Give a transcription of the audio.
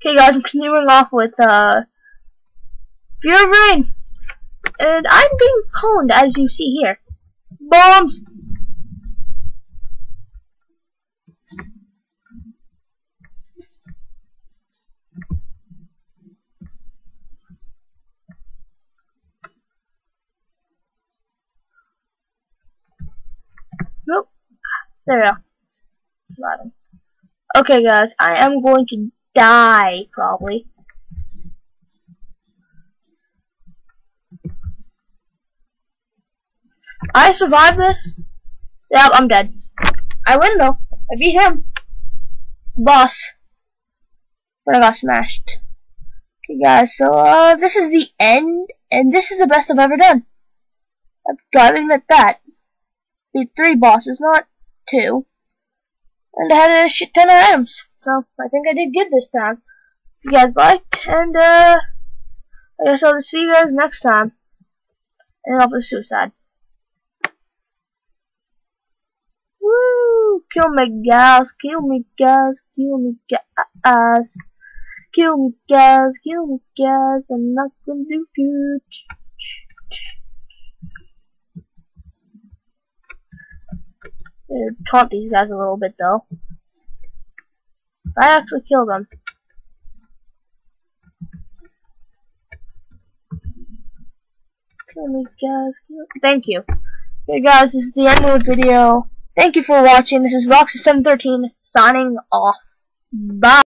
Okay, guys, I'm continuing off with Fear of Rain, and I'm being pwned, as you see here. Bombs! Nope. There we go. Okay, guys, I am going to die, probably. I survived this. Yep, I'm dead. I win, though. I beat him. The boss. But I got smashed. Okay, guys, so, this is the end, and this is the best I've ever done. I've got to admit that. Beat 3 bosses, not 2. And I had a shit ton of items. So, I think I did good this time. If you guys liked, and, I guess I'll see you guys next time. And off with suicide. Woo! Kill me, guys. Kill me, guys. Kill me, guys. Kill me, guys. Kill me, guys. I'm not gonna do good. Taunt these guys a little bit, though. If I actually kill them. Kill me, guys. Thank you. Okay, guys, this is the end of the video. Thank you for watching. This is Roxy713 signing off. Bye.